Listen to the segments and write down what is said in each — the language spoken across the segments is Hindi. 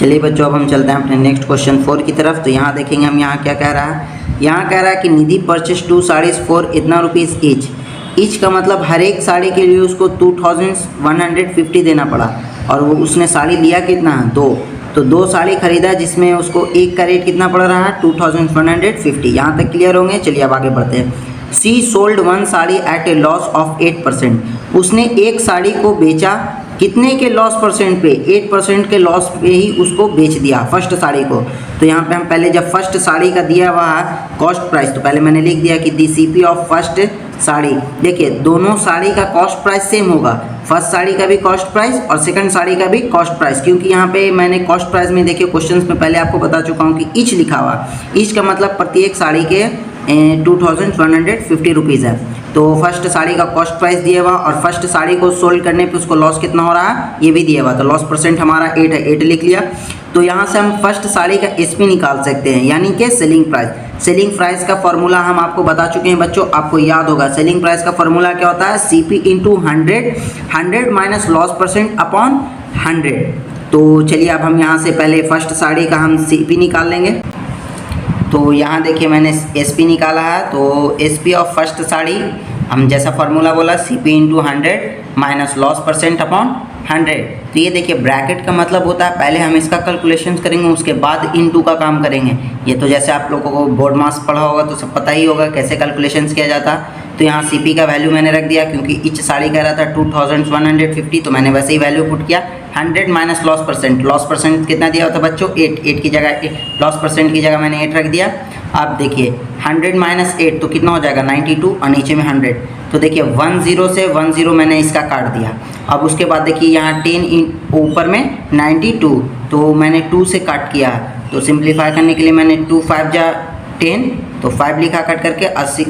चलिए बच्चों, अब हम चलते हैं अपने नेक्स्ट क्वेश्चन 4 की तरफ। तो यहाँ देखेंगे हम यहाँ क्या कह रहा है। यहाँ कह रहा है कि निधि परचेज 2 साड़ीज फॉर इतना रुपीज़ ईच। ईच का मतलब हर एक साड़ी के लिए उसको 2150 देना पड़ा, और वो उसने साड़ी लिया कितना, 2। तो 2 साड़ी खरीदा जिसमें उसको एक का रेट कितना पड़ रहा है, 2150। यहाँ तक क्लियर होंगे। चलिए अब आगे बढ़ते हैं। She sold 1 sari at a loss of 8%। उसने एक साड़ी को बेचा कितने के लॉस परसेंट पे, 8% के लॉस पे ही उसको बेच दिया फर्स्ट साड़ी को। तो यहाँ पे हम पहले जब फर्स्ट साड़ी का दिया हुआ है कॉस्ट प्राइस, तो पहले मैंने लिख दिया कि दी सीपी ऑफ फर्स्ट साड़ी। देखिए दोनों साड़ी का कॉस्ट प्राइस सेम होगा, फर्स्ट साड़ी का भी कॉस्ट प्राइस और सेकंड साड़ी का भी कॉस्ट प्राइस, क्योंकि यहाँ पे मैंने कॉस्ट प्राइस में देखिए क्वेश्चंस में पहले आपको बता चुका हूँ कि ईच लिखा हुआ। ईच का मतलब प्रत्येक साड़ी के 2150 रुपीज़ है। तो फर्स्ट साड़ी का कॉस्ट प्राइस दिया हुआ और फर्स्ट साड़ी को सोल्ड करने पे उसको लॉस कितना हो रहा है ये भी दिया हुआ। तो लॉस परसेंट हमारा 8 है, 8 लिख लिया। तो यहाँ से हम फर्स्ट साड़ी का एसपी निकाल सकते हैं, यानी कि सेलिंग प्राइस। सेलिंग प्राइस का फॉर्मूला हम आपको बता चुके हैं बच्चों, आपको याद होगा। सेलिंग प्राइस का फॉर्मूला क्या होता है, CP into 100 minus loss percent upon 100। तो चलिए अब हम यहाँ से पहले फर्स्ट साड़ी का हम सीपी निकाल लेंगे। तो यहाँ देखिए मैंने एसपी निकाला है। तो एसपी ऑफ फर्स्ट साड़ी हम जैसा फार्मूला बोला, CP into 100 minus loss percent upon 100। तो ये देखिए ब्रैकेट का मतलब होता है पहले हम इसका कैलकुलेशन करेंगे, उसके बाद इनटू का काम करेंगे। ये तो जैसे आप लोगों को बोर्ड मास पढ़ा होगा तो सब पता ही होगा कैसे कैलकुलेशंस किया जाता। तो यहाँ सीपी का वैल्यू मैंने रख दिया, क्योंकि ईच साड़ी कह रहा था 2150, तो मैंने वैसे ही वैल्यू पुट किया 100 minus loss percent. Loss percent कितना दिया होता बच्चों, 8 की जगह लॉस परसेंट की जगह मैंने 8 रख दिया। अब देखिए 100 माइनस 8 तो कितना हो जाएगा 92, और नीचे में 100। तो देखिए 10 से 10 मैंने इसका काट दिया। अब उसके बाद देखिए यहाँ 10 ऊपर में 92, तो मैंने 2 से काट किया। तो सिंप्लीफाई करने के लिए मैंने 2 5 जा 10, तो 5 लिखा कट करके,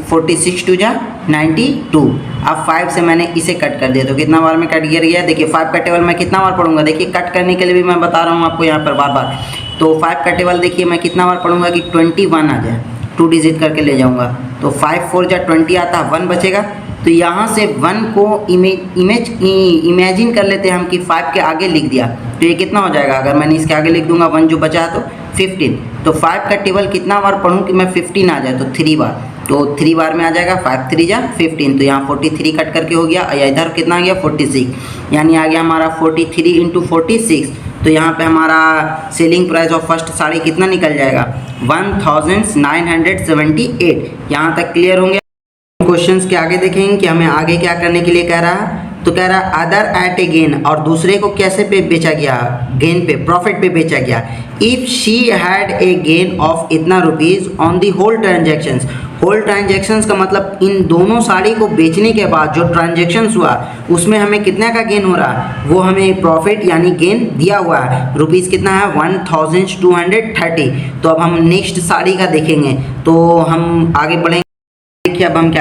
46 2 जा 92। अब 5 से मैंने इसे कट कर दिया, तो कितना बार में कट गिर गया। देखिए 5 का टेबल मैं कितना बार पढ़ूंगा, देखिए कट करने के लिए भी मैं बता रहा हूँ आपको यहाँ पर बार बार। तो 5 का टेबल देखिए मैं कितना बार पढ़ूंगा कि 21 आ जाए, 2 डिजिट करके ले जाऊंगा। तो 5 4 जा 20 आता है, 1 बचेगा। तो यहाँ से 1 को इमेजिन कर लेते हैं हम कि 5 के आगे लिख दिया, तो ये कितना हो जाएगा। अगर मैंने इसके आगे लिख दूंगा 1 जो बचा तो 15। तो 5 का टेबल कितना बार पढ़ूँ कि मैं 15 आ जाए, तो 3 बार। तो 3 बार में आ जाएगा 5 3 जा 15। तो यहाँ 43 कट करके हो गया, या इधर कितना आ गया 46, यानी आ गया हमारा 43 इंटू 46। तो यहाँ पे हमारा selling price of first sari कितना निकल जाएगा, 1978। यहाँ तक क्लियर होंगे। क्वेश्चंस के आगे देखेंगे कि हमें आगे क्या करने के लिए कह रहा है। तो कह रहा है अदर एट ए गेन, और दूसरे को कैसे पे बेचा गया, गेन पे, प्रॉफिट पे बेचा गया। If she had a gain of इतना rupees on the whole transactions. Whole transactions का मतलब इन दोनों साड़ी को बेचने के बाद जो ट्रांजेक्शन्स हुआ उसमें हमें कितना का गेन हो रहा है, वो हमें प्रॉफिट यानी गेन दिया हुआ है। रुपीज़ कितना है 1230। तो अब हम नेक्स्ट साड़ी का देखेंगे, तो हम आगे बढ़ेंगे। देखिए अब हम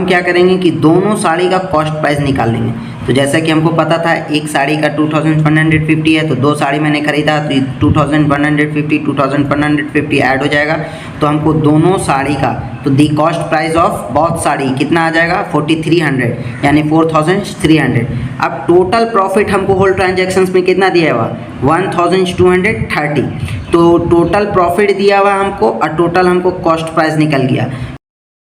क्या करेंगे कि दोनों साड़ी का कॉस्ट प्राइस निकाल लेंगे। तो जैसा कि हमको पता था एक साड़ी का 2150 है, तो 2 साड़ी मैंने खरीदा तो 2150 ऐड हो जाएगा। तो हमको दोनों साड़ी का, तो दी cost price of both sari कितना आ जाएगा 4300, यानी 4300। अब टोटल प्रॉफिट हमको होल ट्रांजेक्शन्स में कितना दिया हुआ 1230। तो टोटल प्रॉफिट दिया हुआ हमको और टोटल हमको कॉस्ट प्राइस निकल गया।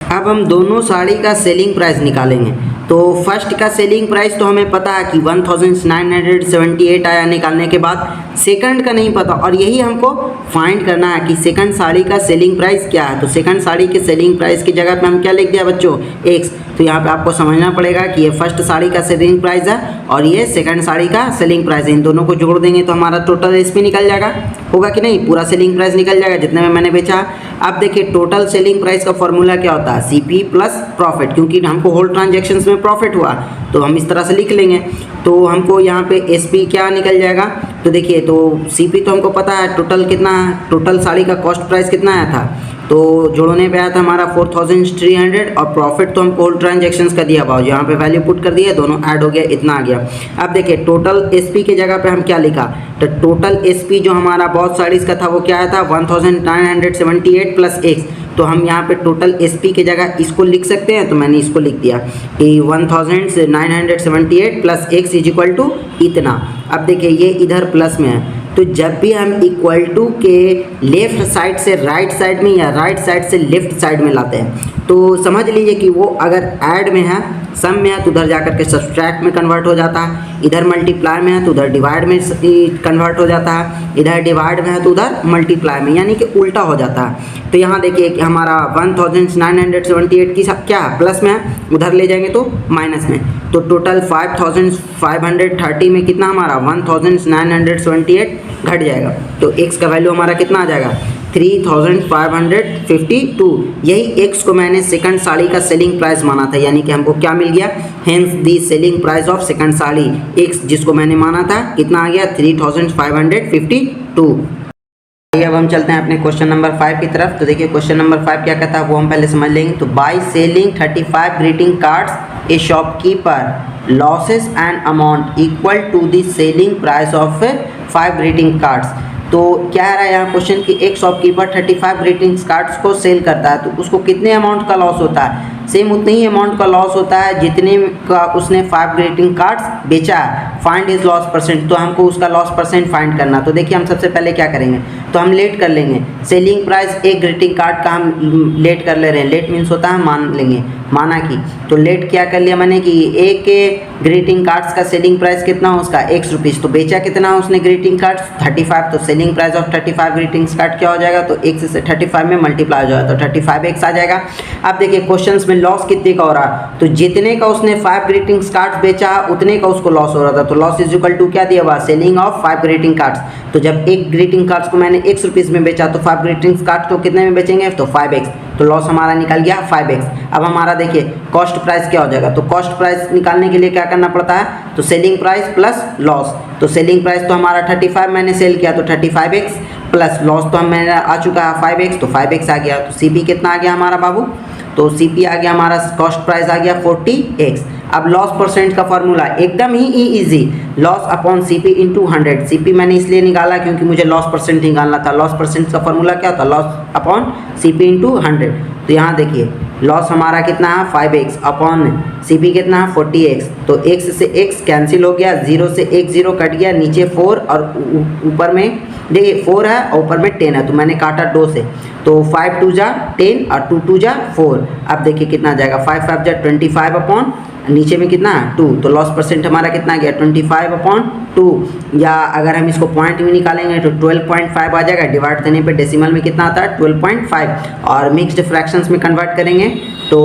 अब हम दोनों साड़ी का सेलिंग प्राइस निकालेंगे। तो फर्स्ट का सेलिंग प्राइस तो हमें पता है कि 1978 आया निकालने के बाद। सेकंड का नहीं पता, और यही हमको फाइंड करना है कि सेकंड साड़ी का सेलिंग प्राइस क्या है। तो सेकंड साड़ी के सेलिंग प्राइस की जगह पे हम क्या लिख दिया बच्चों, x। तो यहाँ पे आपको समझना पड़ेगा कि ये फर्स्ट साड़ी का सेलिंग प्राइस है और ये सेकंड साड़ी का सेलिंग प्राइस है। इन दोनों को जोड़ देंगे तो हमारा टोटल एसपी निकल जाएगा, होगा कि नहीं, पूरा सेलिंग प्राइस निकल जाएगा जितने में मैंने बेचा। अब देखिए टोटल सेलिंग प्राइस का फॉर्मूला क्या होता है, सीपी प्लस प्रॉफिट, क्योंकि हमको होल ट्रांजेक्शन्स में प्रॉफिट हुआ तो हम इस तरह से लिख लेंगे। तो हमको यहाँ पे एसपी क्या निकल जाएगा, तो देखिए तो सीपी तो हमको पता है टोटल कितना है, टोटल साड़ी का कॉस्ट प्राइस कितना आया था, तो जोड़ने पे आया था हमारा 4300, और प्रॉफिट तो हमको होल ट्रांजेक्शन्स का दिया हुआ, यहाँ पे वैल्यू पुट कर दिया, दोनों ऐड हो गया, इतना आ गया। अब देखिए टोटल एसपी के जगह पे हम क्या लिखा, तो टोटल एसपी जो हमारा बहुत साड़ीज़ का था वो क्या आया था 1978 प्लस एक्स। तो हम यहाँ पे टोटल एसपी के जगह इसको लिख सकते हैं, तो मैंने इसको लिख दिया कि 1978 plus x is equal to इतना। अब देखिए ये इधर प्लस में है तो जब भी हम इक्वल टू के लेफ्ट साइड से राइट साइड में या राइट साइड से लेफ्ट साइड में लाते हैं तो समझ लीजिए कि वो अगर ऐड में है, सम में है तो उधर जाकर के सब्सट्रैक्ट में कन्वर्ट हो जाता है, इधर मल्टीप्लाई में है तो उधर डिवाइड में कन्वर्ट हो जाता है, इधर डिवाइड में है तो उधर मल्टीप्लाई में, यानी कि उल्टा हो जाता है। तो यहाँ देखिए कि हमारा 1978 की क्या है, प्लस में है, उधर ले जाएंगे तो माइनस में, तो टोटल 5530 में कितना हमारा 1978 घट जाएगा। तो x का वैल्यू हमारा कितना आ जाएगा 3552। यही x को मैंने सेकंड साड़ी का सेलिंग प्राइस माना था, यानी कि हमको क्या मिल गया, hence the selling price of second sari x जिसको मैंने माना था कितना आ गया 3552। अब हम चलते हैं अपने क्वेश्चन नंबर 5 की तरफ। तो देखिए क्वेश्चन नंबर 5 क्या कहता है वो हम पहले समझ लेंगे। तो by selling 35 greeting cards a shopkeeper losses an amount equal to the selling price of 5 greeting cards. तो क्या है रहा है यहाँ क्वेश्चन कि एक शॉपकीपर 35 ग्रीटिंग्स कार्ड्स को सेल करता है तो उसको कितने अमाउंट का लॉस होता है, सेम उतने ही अमाउंट का लॉस होता है जितने का उसने 5 ग्रीटिंग कार्ड्स बेचा है। फाइंड इज लॉस परसेंट, तो हमको उसका लॉस परसेंट फाइंड करना। तो देखिए हम सबसे पहले क्या करेंगे, तो हम लेट कर लेंगे सेलिंग प्राइस एक ग्रीटिंग कार्ड का हम लेट कर ले रहे हैं। लेट मीन्स होता है मान लेंगे, माना कि, तो लेट क्या कर लिया मैंने कि एक ग्रीटिंग कार्ड्स का सेलिंग प्राइस कितना हो उसका ₹1, तो बेचा कितना उसने ग्रीटिंग कार्ड्स 35, तो selling price of 35 greetings card क्या हो जाएगा, तो x से 35 में मल्टीप्लाई हो जाएगा तो 35x आ जाएगा। अब देखिए क्वेश्चंस में लॉस कितने का हो रहा है, तो जितने का उसने 5 ग्रीटिंग्स कार्ड्स बेचा उतने का उसको लॉस हो रहा था। तो लॉस इज इक्वल टू क्या दिया हुआ, सेलिंग ऑफ 5 ग्रीटिंग कार्ड्स। तो जब एक ग्रीटिंग कार्ड्स को मैंने ₹1 में बेचा तो 5 ग्रीटिंग्स कार्ड्स को कितने में बेचेंगे, तो 5x, तो लॉस हमारा निकल गया 5x। अब हमारा देखिए कॉस्ट प्राइस क्या हो जाएगा, तो कॉस्ट प्राइस निकालने के लिए क्या करना पड़ता है, तो सेलिंग प्राइस प्लस लॉस। तो सेलिंग प्राइस तो हमारा 35 मैंने सेल किया तो 35x प्लस लॉस तो हम मेरा आ चुका है 5x, तो 5x आ गया। तो CP कितना आ गया हमारा बाबू, तो CP आ गया हमारा, कॉस्ट प्राइस आ गया 40x। अब लॉस परसेंट का फॉर्मूला एकदम ही easy, loss upon CP into 100। CP मैंने इसलिए निकाला क्योंकि मुझे लॉस परसेंट निकालना था। लॉस परसेंट का फॉर्मूला क्या होता है, लॉस अपॉन CP इंटू 100। तो यहाँ देखिए लॉस हमारा कितना है 5x अपॉन CP कितना है 40x, तो x से x कैंसिल हो गया, 0 से 1 0 कट गया, नीचे 4 और ऊपर में देखिए 4 है और ऊपर में 10 है, तो मैंने काटा 2 से, तो 5 2 जा 10 और 2 2 जा 4। अब देखिए कितना जाएगा 5 5 जा 25 अपॉन नीचे में कितना 2, तो लॉस परसेंट हमारा कितना गया 25 अपॉन 2, या अगर हम इसको पॉइंट में निकालेंगे तो 12.5 आ जाएगा। डिवाइड देने पे डेसिमल में कितना आता है 12.5, और मिक्स्ड फ्रैक्शंस में कन्वर्ट करेंगे तो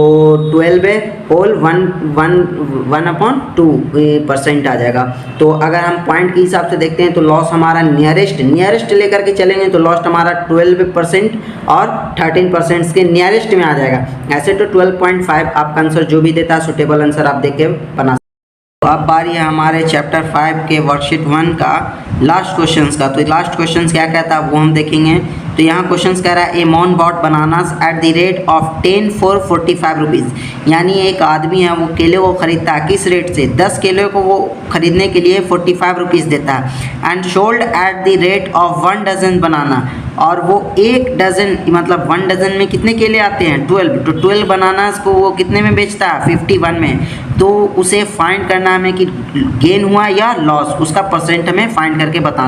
12/1/2% आ जाएगा। तो अगर हम पॉइंट के हिसाब से देखते हैं तो लॉस हमारा नियरेस्ट लेकर के चलेंगे तो लॉस हमारा 12% और 13% के नियरेस्ट में आ जाएगा। ऐसे तो 12.5 आपका आंसर जो भी देता है सुटेबल आंसर आप देख के बना। तो अब बारी है हमारे चैप्टर 5 के वर्कशीट 1 का लास्ट क्वेश्चंस का। तो लास्ट क्वेश्चंस क्या कहता है वो हम देखेंगे। तो यहाँ क्वेश्चंस कह रहा है a man bought bananas at the rate of 10 for 45 rupees, यानी एक आदमी है वो केले को खरीदता है किस रेट से, 10 केले को वो खरीदने के लिए 45 रुपीज़ देता है, and sold at the rate of 1 dozen banana, और वो 1 डजन मतलब 1 डजन में कितने केले आते हैं 12, तो 12 बनानास को वो कितने में बेचता है 51 में। तो उसे फाइंड करना हमें कि गेन हुआ या लॉस, उसका परसेंट हमें फाइंड करके बताना।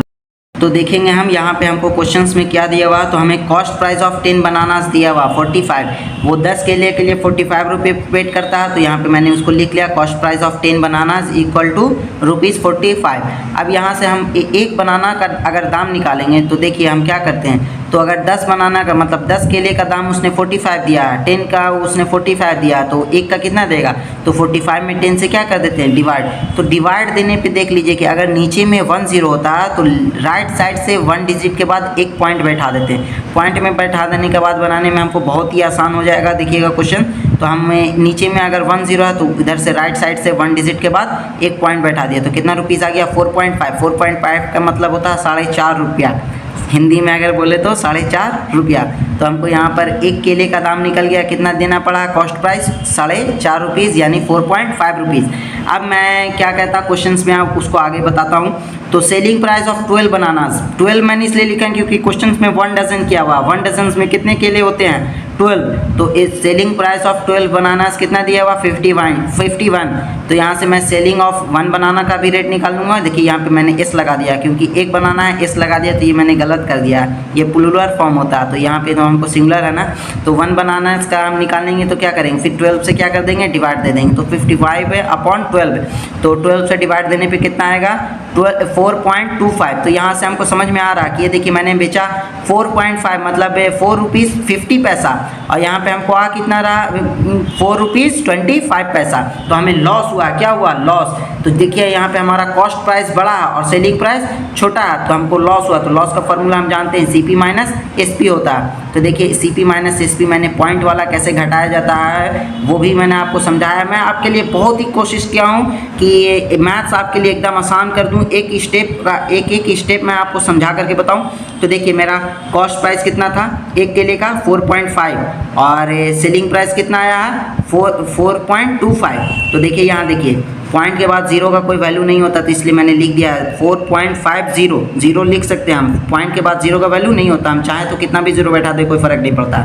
तो देखेंगे हम यहाँ पे हमको क्वेश्चंस में क्या दिया हुआ, तो हमें कॉस्ट प्राइस ऑफ 10 बनानास दिया हुआ 45, वो 10 केले के लिए 45 रुपये पेड करता है, तो यहाँ पे मैंने उसको लिख लिया cost price of 10 bananas equal to ₹45। अब यहाँ से हम एक बनाना का अगर दाम निकालेंगे तो देखिए हम क्या करते हैं, तो अगर 10 बनाना का मतलब 10 केले का दाम उसने 45 दिया है, 10 का उसने 45 दिया, तो एक का कितना देगा, तो 45 में 10 से क्या कर देते हैं डिवाइड। तो डिवाइड देने पे देख लीजिए कि अगर नीचे में 1 0 होता है तो राइट साइड से 1 डिजिट के बाद एक पॉइंट बैठा देते हैं। पॉइंट में बैठा देने के बाद बनाने में हमको बहुत ही आसान हो जाएगा। देखिएगा क्वेश्चन, तो हमें नीचे में अगर 1 0 है तो इधर से राइट साइड से 1 डिजिट के बाद एक पॉइंट बैठा दिया, तो कितना रुपीज़ आ गया 4.5। 4.5 का मतलब होता है 4.5 रुपया, हिंदी में अगर बोले तो 4.5 रुपया। तो हमको यहाँ पर एक केले का दाम निकल गया, कितना देना पड़ा कॉस्ट प्राइस 4.5 रुपीज़ यानी 4.5 रुपीज़। अब मैं क्या कहता क्वेश्चंस में आप उसको आगे बताता हूँ। तो सेलिंग प्राइस ऑफ 12 बनानास, 12 मैंने इसलिए लिखा है क्योंकि क्वेश्चंस में 1 डजन किया हुआ, 1 डजन में कितने केले होते हैं 12, तो इस सेलिंग प्राइस ऑफ 12 बनाना कितना दिया हुआ 51। तो यहाँ से मैं सेलिंग ऑफ 1 बनाना का भी रेट निकाल लूँगा। देखिए यहाँ पे मैंने एस लगा दिया, क्योंकि एक बनाना है एस लगा दिया, तो ये मैंने गलत कर दिया, ये प्लूरल फॉर्म होता है, तो यहाँ पे तो हमको सिंगुलर है ना, तो 1 बनाना इसका हम निकालेंगे तो क्या करेंगे, फिर 12 से क्या कर देंगे, डिवाइड दे देंगे, तो 55 है अपॉन 12, तो 12 से डिवाइड देने पे कितना आएगा 4.25। तो यहाँ से हमको समझ में आ रहा कि ये देखिए मैंने बेचा 4.5 मतलब 4 रुपीज़ 50 पैसा, और यहाँ पे हमको आ कितना रहा 4 रुपीज़ 25 पैसा, तो हमें लॉस हुआ। क्या हुआ, लॉस। तो देखिए यहाँ पे हमारा कॉस्ट प्राइस बड़ा है और सेलिंग प्राइस छोटा है, तो हमको लॉस हुआ। तो लॉस का फॉर्मूला हम जानते हैं CP माइनस SP होता है। तो देखिए CP माइनस SP मैंने पॉइंट वाला कैसे घटाया जाता है वो भी मैंने आपको समझाया। मैं आपके लिए बहुत ही कोशिश किया हूँ कि ये मैथ्स आपके लिए एकदम आसान कर दूँ, एक स्टेप मैं आपको समझा करके बताऊँ। तो देखिए मेरा कॉस्ट प्राइस कितना था एक केले का 4.5 और सेलिंग प्राइस कितना आया है 4.25। तो देखिए यहाँ देखिए पॉइंट के बाद जीरो का कोई वैल्यू नहीं होता, तो इसलिए मैंने लिख दिया है 4.50। जीरो लिख सकते हैं हम, पॉइंट के बाद जीरो का वैल्यू नहीं होता, हम चाहे तो कितना भी जीरो बैठा दे कोई फ़र्क नहीं पड़ता।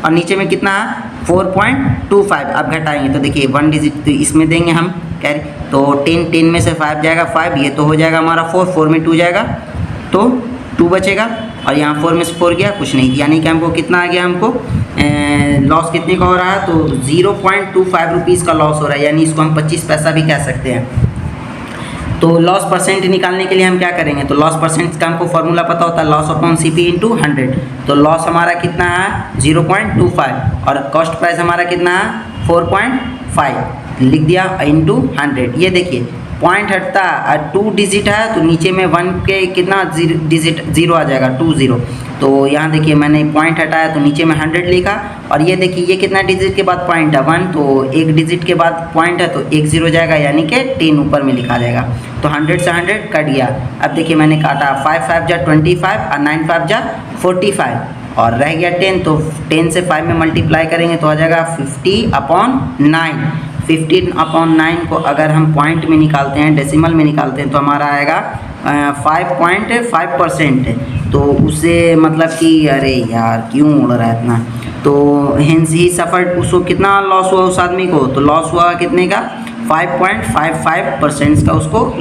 और नीचे में कितना है 4.25। अब घटाएंगे तो देखिए 1 डिजिट तो इसमें देंगे हम कैरी, तो 10 में से 5 जाएगा 5, ये तो हो जाएगा हमारा 4 में 2 जाएगा तो 2 बचेगा, और यहाँ 4 में से 4 गया कुछ नहीं, यानी कि हमको कितना आ गया, हमको लॉस कितने का हो रहा है, तो 0.25 रुपीज़ का लॉस हो रहा है, यानी इसको हम 25 पैसा भी कह सकते हैं। तो लॉस परसेंट निकालने के लिए हम क्या करेंगे, तो लॉस परसेंट का हमको फॉर्मूला पता होता है, लॉस अपॉन CP इंटू 100। तो लॉस हमारा कितना है 0.25 और कॉस्ट प्राइस हमारा कितना है 4.5 लिख दिया इंटू 100। ये देखिए पॉइंट हटता है 2 डिजिट है, तो नीचे में 1 के कितना डिजिट 0 आ जाएगा 20। तो यहाँ देखिए मैंने पॉइंट हटाया तो नीचे में 100 लिखा, और ये देखिए ये कितना डिजिट के बाद पॉइंट है 1, तो एक डिजिट के बाद पॉइंट है तो 1 0 जाएगा, यानी कि 10 ऊपर में लिखा जाएगा। तो 100 से 100 कट गया। अब देखिए मैंने काटा 5 5 जा 25 और 9 5 जा 45 और रह गया 10, तो 10 से 5 में मल्टीप्लाई करेंगे तो आ जाएगा 50/9। 15/9 को अगर हम पॉइंट में निकालते हैं, डेसिमल में निकालते हैं, तो हमारा आएगा 5.5%। तो उससे मतलब कि अरे यार क्यों उड़ रहा है इतना, तो हेंस ही सफ़र, उसको कितना लॉस हुआ उस आदमी को, तो लॉस हुआ कितने का 5.55% का उसको